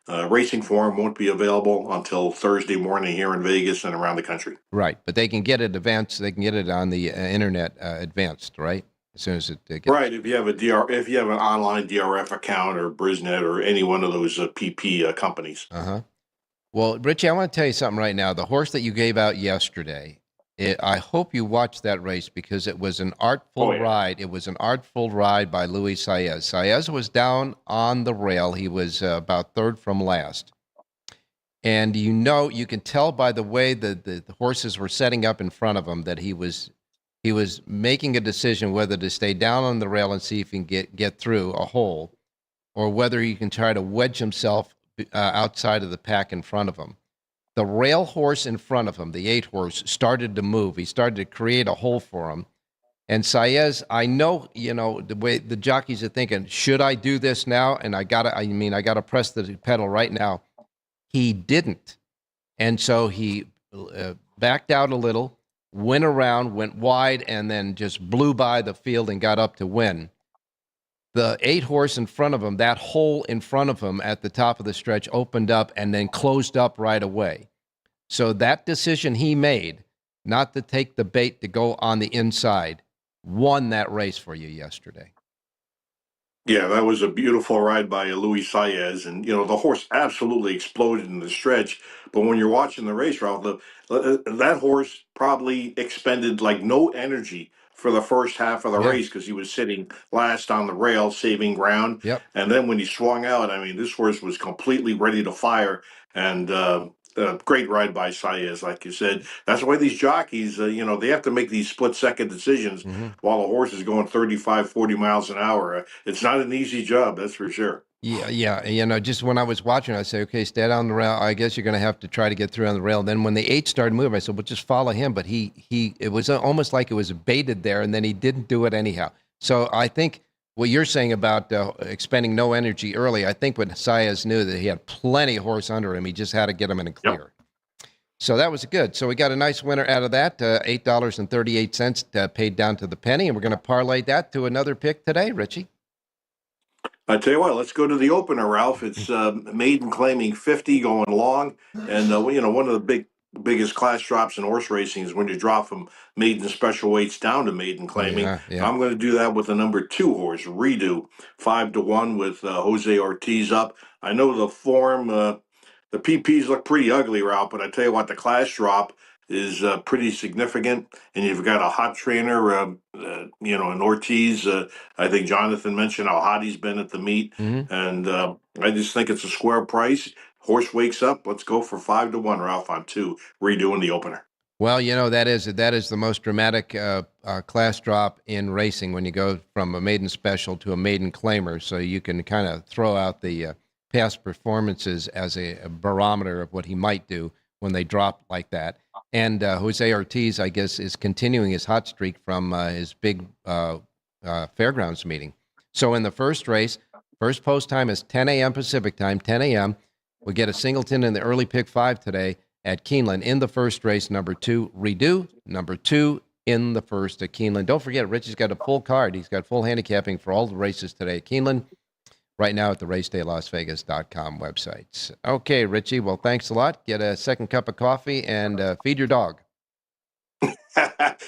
Speaker 8: racing form won't be available until Thursday morning here in Vegas and around the country.
Speaker 6: Right, but they can get it advanced. They can get it on the internet advanced, right? As soon as it gets
Speaker 8: right. If you have if you have an online DRF account or Brisnet or any one of those PP companies.
Speaker 6: Well, Richie, I want to tell you something right now. The horse that you gave out yesterday, I hope you watched that race, because it was an artful ride. It was an artful ride by Luis Saez. Saez was down on the rail. He was about third from last. And you can tell by the way the horses were setting up in front of him that he was making a decision whether to stay down on the rail and see if he can get through a hole, or whether he can try to wedge himself outside of the pack in front of him. The rail horse in front of him, the 8 horse, started to move. He started to create a hole for him. And Saez, I know, the way the jockeys are thinking, should I do this now? And I gotta press the pedal right now. He didn't. And so he backed out a little, went around, went wide, and then just blew by the field and got up to win. The 8 horse in front of him, that hole in front of him at the top of the stretch opened up and then closed up right away. So that decision he made, not to take the bait to go on the inside, won that race for you yesterday.
Speaker 8: Yeah, that was a beautiful ride by Luis Saez, and the horse absolutely exploded in the stretch. But when you're watching the race, Ralph, that horse probably expended like no energy for the first half of the race because he was sitting last on the rail, saving ground.
Speaker 6: Yep.
Speaker 8: And then when he swung out, I mean, this horse was completely ready to fire. And great ride by Saez, like you said. That's why these jockeys, they have to make these split-second decisions while a horse is going 35, 40 miles an hour. It's not an easy job, that's for sure.
Speaker 6: Yeah. Just when I was watching, I said, okay, stay on the rail. I guess you're going to have to try to get through on the rail. Then when the 8 started moving, I said, well, just follow him. But it was almost like it was baited there, and then he didn't do it anyhow. So I think what you're saying about expending no energy early, I think when Saez knew that he had plenty of horse under him, he just had to get him in a clear. Yep. So that was good. So we got a nice winner out of that, $8.38 paid down to the penny, and we're going to parlay that to another pick today, Richie.
Speaker 8: I tell you what, let's go to the opener, Ralph. It's maiden claiming 50 going long, and one of the biggest class drops in horse racing is when you drop from maiden special weights down to maiden claiming. Yeah. I'm going to do that with the number 2 horse, Redo, 5-1 with Jose Ortiz up. I know the form, the PPs look pretty ugly, Ralph, but I tell you what, the class drop is pretty significant, and you've got a hot trainer, in Ortiz. I think Jonathan mentioned how hot he's been at the meet, and I just think it's a square price. Horse wakes up. Let's go for 5-1, Ralph, on 2, redoing the opener.
Speaker 6: Well, that is the most dramatic class drop in racing when you go from a maiden special to a maiden claimer. So you can kind of throw out the past performances as a barometer of what he might do when they drop like that. And Jose Ortiz, I guess, is continuing his hot streak from his big fairgrounds meeting. So in the first race, first post time is 10 a.m. Pacific time, 10 a.m. We get a singleton in the early pick 5 today at Keeneland. In the first race, number 2, Redo. Number 2 in the first at Keeneland. Don't forget, Richie's got a full card. He's got full handicapping for all the races today at Keeneland. Right now at the racedaylasvegas.com websites. Okay, Richie, well, thanks a lot. Get a second cup of coffee and feed your dog.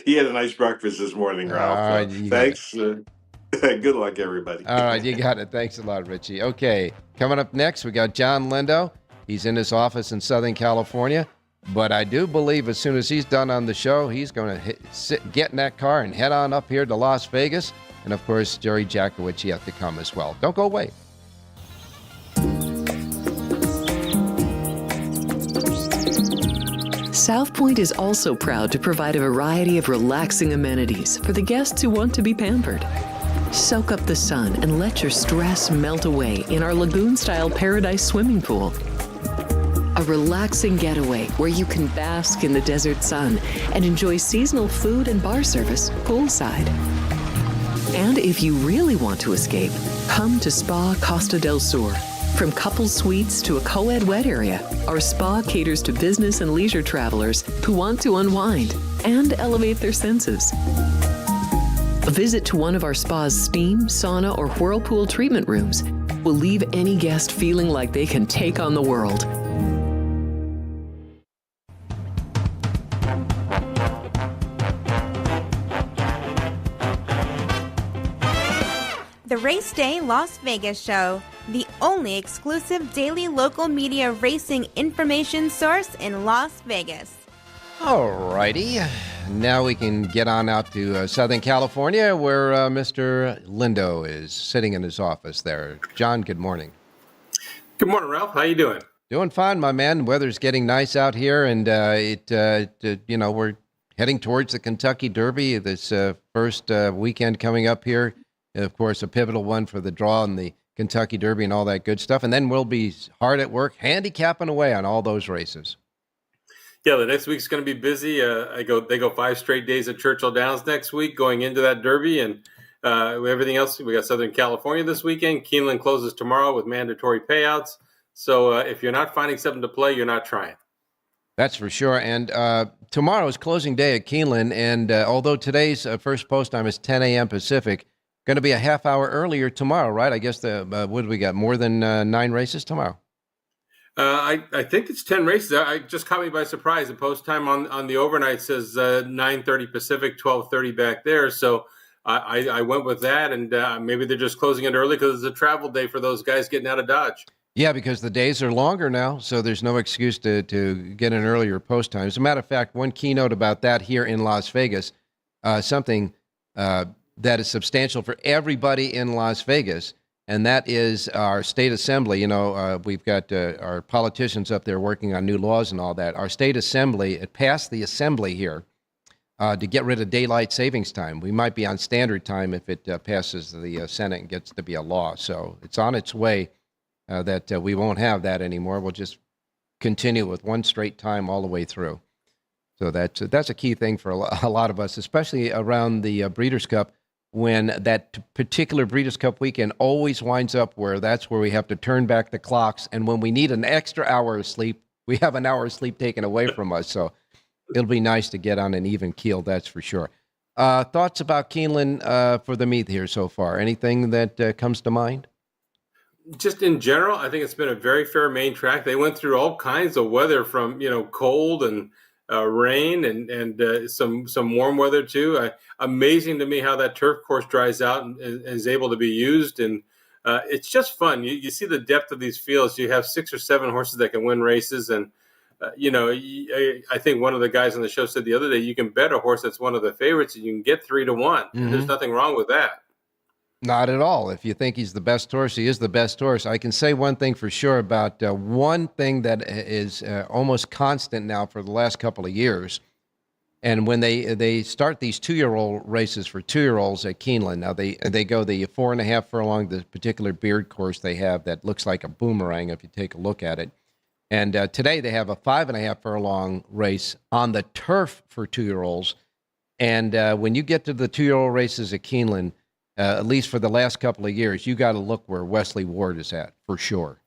Speaker 8: He had a nice breakfast this morning, Ralph. Thanks. Good luck, everybody.
Speaker 6: All right, you got it. Thanks a lot, Richie. Okay, coming up next, we got John Lindo. He's in his office in Southern California, but I do believe as soon as he's done on the show, he's going to get in that car and head on up here to Las Vegas. And, of course, Jerry Jackowicz yet to come as well. Don't go away.
Speaker 1: South Point is also proud to provide a variety of relaxing amenities for the guests who want to be pampered. Soak up the sun and let your stress melt away in our lagoon-style paradise swimming pool. A relaxing getaway where you can bask in the desert sun and enjoy seasonal food and bar service poolside. And if you really want to escape, come to Spa Costa del Sur. From couple suites to a co-ed wet area, our spa caters to business and leisure travelers who want to unwind and elevate their senses. A visit to one of our spa's steam, sauna, or whirlpool treatment rooms will leave any guest feeling like they can take on the world.
Speaker 9: The Race Day Las Vegas Show, the only exclusive daily local media racing information source in Las Vegas.
Speaker 6: All righty. Now we can get on out to Southern California where Mr. Lindo is sitting in his office there. John, good morning.
Speaker 10: Good morning, Ralph. How you doing?
Speaker 6: Doing fine, my man. Weather's getting nice out here, and we're heading towards the Kentucky Derby this first weekend coming up here. Of course, a pivotal one for the draw in the Kentucky Derby and all that good stuff. And then we'll be hard at work handicapping away on all those races.
Speaker 10: Yeah, the next week's going to be busy. They go 5 straight days at Churchill Downs next week going into that Derby. And everything else, we got Southern California this weekend. Keeneland closes tomorrow with mandatory payouts. So if you're not finding something to play, you're not trying.
Speaker 6: That's for sure. And tomorrow is closing day at Keeneland. And although today's first post time is 10 a.m. Pacific, Going to be a half hour earlier tomorrow, right? I guess what do we got? More than 9 races tomorrow.
Speaker 10: I think it's 10 races. I just caught me by surprise. The post time on the overnight says 9:30 Pacific, 12:30 back there. So I went with that, and maybe they're just closing it early because it's a travel day for those guys getting out of Dodge.
Speaker 6: Yeah, because the days are longer now, so there's no excuse to get an earlier post time. As a matter of fact, one keynote about that here in Las Vegas, something that is substantial for everybody in Las Vegas, and that is our state assembly. You know, we've got our politicians up there working on new laws and all that. Our state assembly, it passed the assembly here to get rid of daylight savings time. We might be on standard time if it passes the Senate and gets to be a law. So it's on its way that we won't have that anymore. We'll just continue with one straight time all the way through. So that's a key thing for a lot of us, especially around the Breeders' Cup, when that particular Breeders' Cup weekend always winds up where that's where we have to turn back the clocks. And when we need an extra hour of sleep, we have an hour of sleep taken away from us. So it'll be nice to get on an even keel, that's for sure. Thoughts about Keeneland for the meet here so far? Anything that comes to mind?
Speaker 10: Just in general, I think it's been a very fair main track. They went through all kinds of weather, from cold and rain and some warm weather too. Amazing to me how that turf course dries out and is able to be used, and it's just fun. You see the depth of these fields. You have 6 or 7 horses that can win races, and I think one of the guys on the show said the other day, you can bet a horse that's one of the favorites and you can get 3 to 1. Mm-hmm. And there's nothing wrong with that.
Speaker 6: Not at all. If you think he's the best horse, he is the best horse. I can say one thing for sure about one thing that is almost constant now for the last couple of years. And when they start these 2-year-old races for 2-year-olds at Keeneland, now they go the 4.5 furlong, the particular beard course they have that looks like a boomerang if you take a look at it. And today they have a 5.5 furlong race on the turf for 2-year-olds. And when you get to the 2-year-old races at Keeneland, at least for the last couple of years, you got to look where Wesley Ward is at, for sure.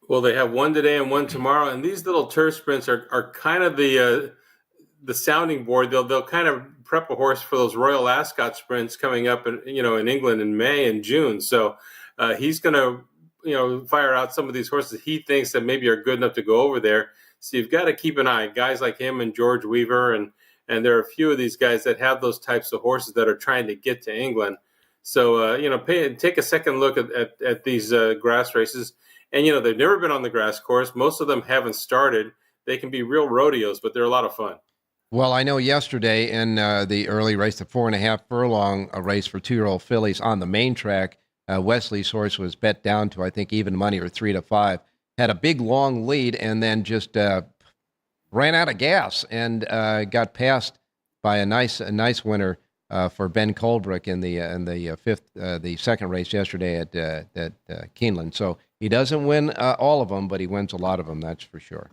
Speaker 10: Well, they have one today and one tomorrow, and these little turf sprints are kind of the sounding board. They'll kind of prep a horse for those Royal Ascot sprints coming up in England in May and June. So he's going to fire out some of these horses he thinks that maybe are good enough to go over there. So you've got to keep an eye. Guys like him and George Weaver, and there are a few of these guys that have those types of horses that are trying to get to England. So, take a second look at these grass races. And, they've never been on the grass course. Most of them haven't started. They can be real rodeos, but they're a lot of fun.
Speaker 6: Well, I know yesterday in the early race, the 4.5 furlong race for 2-year-old fillies on the main track, Wesley's horse was bet down to, I think, even money or 3 to 5. Had a big, long lead and then just ran out of gas and got passed by a nice winner for Ben Colebrook in the second race yesterday at Keeneland. So he doesn't win all of them, but he wins a lot of them, that's for sure.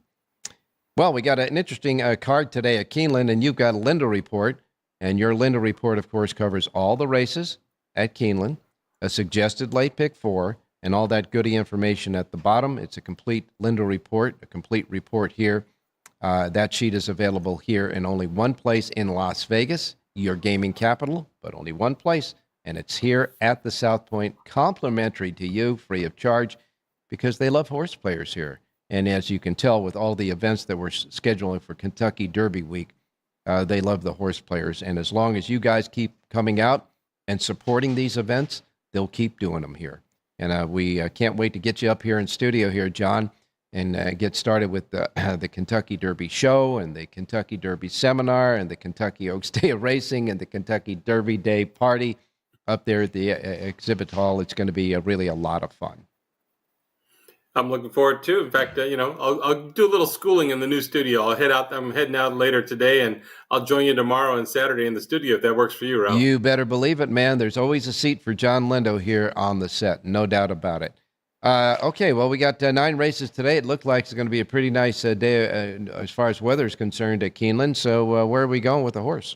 Speaker 6: Well, we got an interesting card today at Keeneland, and you've got a Linda Report, and your Linda Report, of course, covers all the races at Keeneland, a suggested late pick 4, and all that goody information at the bottom. It's a complete Linda Report, a complete report here. That sheet is available here in only one place in Las Vegas, your gaming capital, but only one place, and it's here at the South Point, complimentary to you, free of charge, because they love horse players here. And as you can tell with all the events that we're scheduling for Kentucky Derby Week, they love the horse players. And as long as you guys keep coming out and supporting these events, they'll keep doing them here. And we can't wait to get you up here in studio here, John, and get started with the Kentucky Derby show and the Kentucky Derby seminar and the Kentucky Oaks Day of Racing and the Kentucky Derby Day party up there at the exhibit hall. It's going to be really a lot of fun.
Speaker 10: I'm looking forward to. In fact, I'll do a little schooling in the new studio. I'm heading out later today, and I'll join you tomorrow and Saturday in the studio if that works for you, Ralph.
Speaker 6: You better believe it, man. There's always a seat for John Lindo here on the set, no doubt about it. Okay, well, we got 9 races today. It looked like it's going to be a pretty nice day as far as weather is concerned at Keeneland. So where are we going with the horse?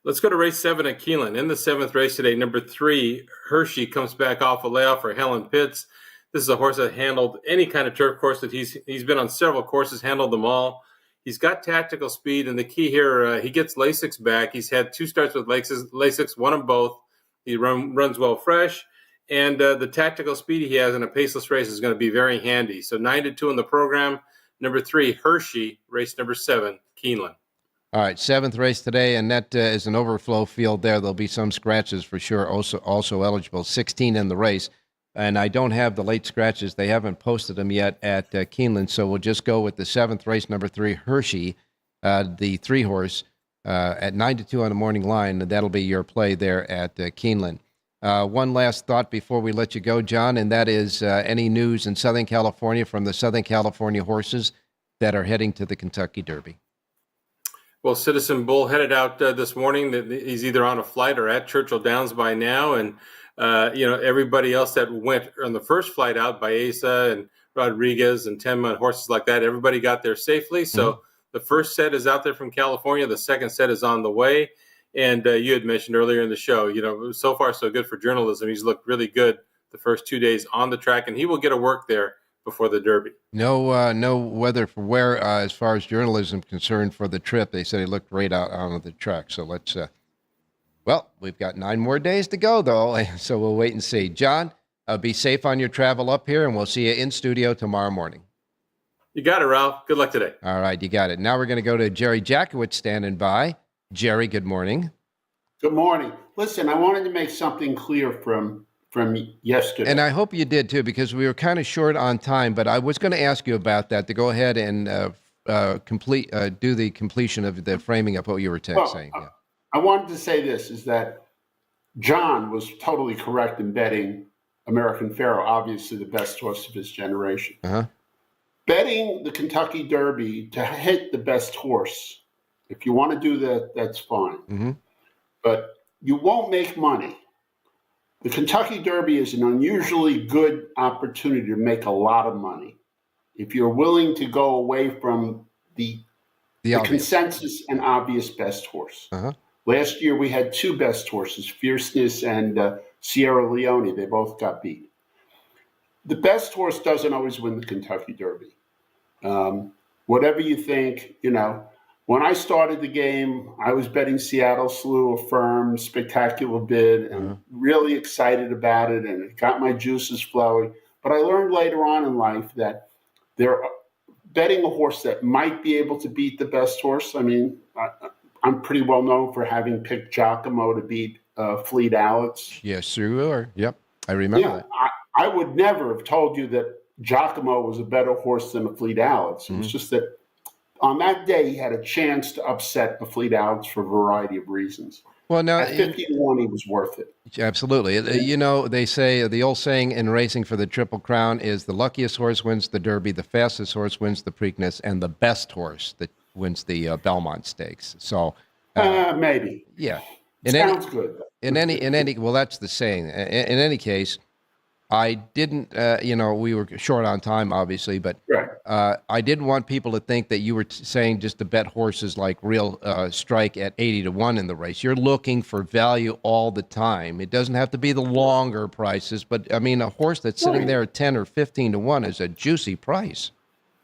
Speaker 10: Let's go to race 7 at Keeneland. In the 7th race today, number 3, Hershey comes back off a layoff for Helen Pitts. This is a horse that handled any kind of turf course that he's been on several courses, handled them all. He's got tactical speed, and the key here, he gets Lasix back. He's had 2 starts with Lasix, won them both. He runs well fresh. And the tactical speed he has in a paceless race is going to be very handy. So 9-2 in the program. Number 3, Hershey, race number 7, Keeneland.
Speaker 6: All right, 7th race today, and that is an overflow field there. There'll be some scratches for sure, also eligible. 16 in the race. And I don't have the late scratches. They haven't posted them yet at Keeneland, so we'll just go with the 7th race, number 3, Hershey, the 3-horse, at 9-2 on the morning line. That'll be your play there at Keeneland. One last thought before we let you go, John, and that is any news in Southern California from the Southern California horses that are heading to the Kentucky Derby?
Speaker 10: Well, Citizen Bull headed out this morning. He's either on a flight or at Churchill Downs by now. And, everybody else that went on the first flight out, Baeza and Rodriguez and Tenma and horses like that, everybody got there safely. So the first set is out there from California. The second set is on the way. And you had mentioned earlier in the show, so far so good for journalism. He's looked really good the first 2 days on the track, and he will get a work there before the Derby.
Speaker 6: No weather for where, as far as journalism concerned, for the trip. They said he looked great out on the track. So let's, we've got 9 more days to go, though, so we'll wait and see. John, be safe on your travel up here, and we'll see you in studio tomorrow morning.
Speaker 10: You got it, Ralph. Good luck today.
Speaker 6: All right, you got it. Now we're going to go to Jerry Jackowitz standing by. Jerry, good morning.
Speaker 11: Good morning. Listen, I wanted to make something clear from yesterday.
Speaker 6: And I hope you did, too, because we were kind of short on time, but I was going to ask you about that, to go ahead and do the completion of the framing of what you were saying. Yeah.
Speaker 11: I wanted to say this, is that John was totally correct in betting American Pharoah, obviously the best horse of his generation. Betting the Kentucky Derby to hit the best horse, if you want to do that, that's fine. But you won't make money. The Kentucky Derby is an unusually good opportunity to make a lot of money if you're willing to go away from the consensus and obvious best horse. Last year we had 2 best horses, Fierceness and Sierra Leone. They both got beat. The best horse doesn't always win the Kentucky Derby. Whatever you think, when I started the game, I was betting Seattle Slew, a firm, spectacular bid, and really excited about it, and it got my juices flowing. But I learned later on in life that betting a horse that might be able to beat the best horse. I mean, I'm pretty well known for having picked Giacomo to beat Fleet Alex.
Speaker 6: Yes, you are. Yep, I remember that.
Speaker 11: I would never have told you that Giacomo was a better horse than a Fleet Alex. It was just that on that day, he had a chance to upset the Fleet Alex for a variety of reasons.
Speaker 6: Well, now
Speaker 11: at 50-1, he was worth it.
Speaker 6: Absolutely. They say the old saying in racing for the Triple Crown is the luckiest horse wins the Derby, the fastest horse wins the Preakness, and the best horse that wins the Belmont Stakes. So
Speaker 11: maybe.
Speaker 6: Yeah.
Speaker 11: Sounds good.
Speaker 6: Well, that's the saying. In any case, I didn't, we were short on time, obviously, but I didn't want people to think that you were saying just to bet horses like Real Strike at 80-1 in the race. You're looking for value all the time. It doesn't have to be the longer prices, but I mean, a horse that's sitting there at 10 or 15-1 is a juicy price.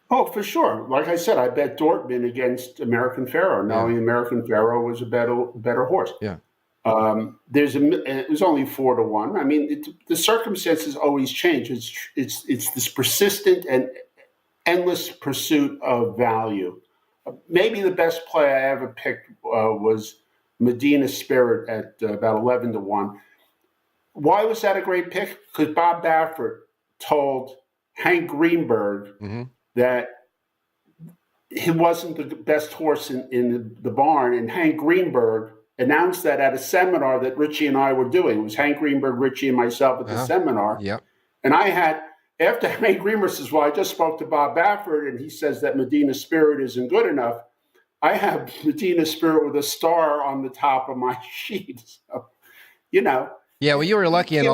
Speaker 11: Oh, for sure. Like I said, I bet Dortmund against American Pharoah, knowing American Pharoah was a better horse.
Speaker 6: Yeah.
Speaker 11: It was only 4-1. I mean, the circumstances always change. It's this persistent and endless pursuit of value. Maybe the best play I ever picked was Medina Spirit at about 11-1. Why was that a great pick? Because Bob Baffert told Hank Greenberg that he wasn't the best horse in the barn, and Hank Greenberg announced that at a seminar that Richie and I were doing. It was Hank Greenberg, Richie, and myself at the seminar.
Speaker 6: Yep.
Speaker 11: And I had, after Hank Greenberg says, well, I just spoke to Bob Baffert, and he says that Medina Spirit isn't good enough. I have Medina Spirit with a star on the top of my sheet. So,
Speaker 6: Yeah, well, you were lucky in a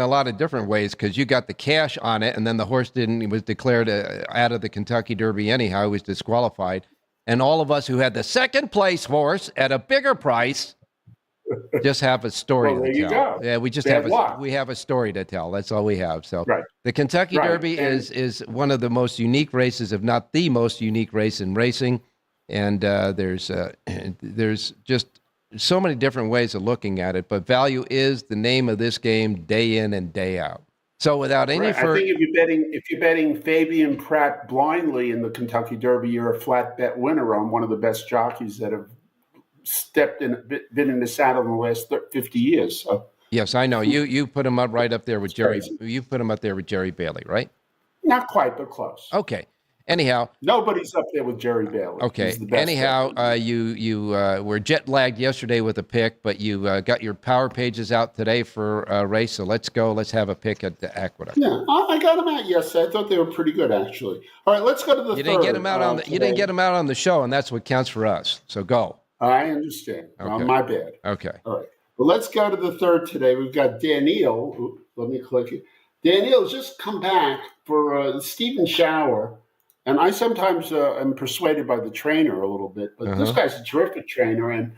Speaker 6: lot of different ways, because you got the cash on it, and then the horse was declared out of the Kentucky Derby anyhow. He was disqualified. And all of us who had the second place horse at a bigger price just have a story to tell.
Speaker 11: You go.
Speaker 6: Yeah, we just have a story to tell. That's all we have. So the Kentucky Derby is one of the most unique races, if not the most unique race in racing. And there's just so many different ways of looking at it, but value is the name of this game day in and day out. So without any
Speaker 11: I think if you're betting Fabian Pratt blindly in the Kentucky Derby, you're a flat bet winner on one of the best jockeys that have been in the saddle in the last 50 years. So.
Speaker 6: Yes, I know. You put him up right up there with Jerry. You put him up there with Jerry Bailey, right?
Speaker 11: Not quite, but close.
Speaker 6: Okay. Anyhow,
Speaker 11: nobody's up there with Jerry Bailey.
Speaker 6: Okay. Anyhow, you were jet lagged yesterday with a pick, but you got your power pages out today for a race. So let's go. Let's have a pick at the Aqueduct.
Speaker 11: Yeah, I got them out yesterday. I thought they were pretty good, actually. All right, let's go to the third.
Speaker 6: Didn't get them out on you didn't get them out on the show, and that's what counts for us. So go.
Speaker 11: I understand.
Speaker 6: Okay.
Speaker 11: My bad.
Speaker 6: Okay.
Speaker 11: All right. Well, let's go to the third today. We've got Daniil. Let me click it. Daniil's just come back for Stephen Shower. And I sometimes am persuaded by the trainer a little bit, but this guy's a terrific trainer. And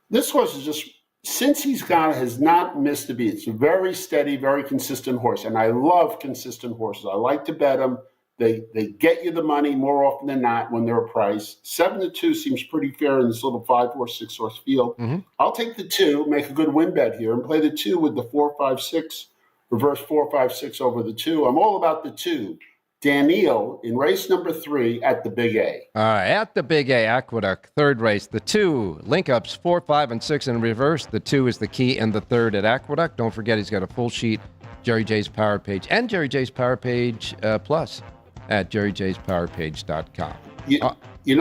Speaker 11: this horse is just, since has not missed a beat. It's a very steady, very consistent horse. And I love consistent horses. I like to bet them. They get you the money more often than not when they're a price. 7-2 seems pretty fair in this little 5-horse, 6-horse field. I'll take the 2, make a good win bet here, and play the 2 with the 4-5-6, reverse 4-5-6 over the 2. I'm all about the 2. Daniil in race number 3 at the Big A.
Speaker 6: All right, at the Big A, Aqueduct, third race. The 2, link-ups 4, 5, and 6 in reverse. The 2 is the key in the third at Aqueduct. Don't forget he's got a full sheet, Jerry J's Power Page, and Jerry J's Power Page Plus at jerryjspowerpage.com.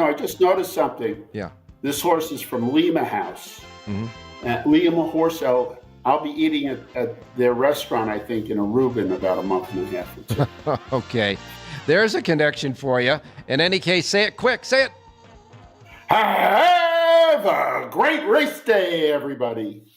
Speaker 11: I just noticed something.
Speaker 6: Yeah.
Speaker 11: This horse is from Lima House. Lima Horse I'll be eating at their restaurant, I think, in Aruba in about a month and a half or two.
Speaker 6: Okay. There's a connection for you. In any case, say it quick. Say it.
Speaker 11: Have a great race day, everybody.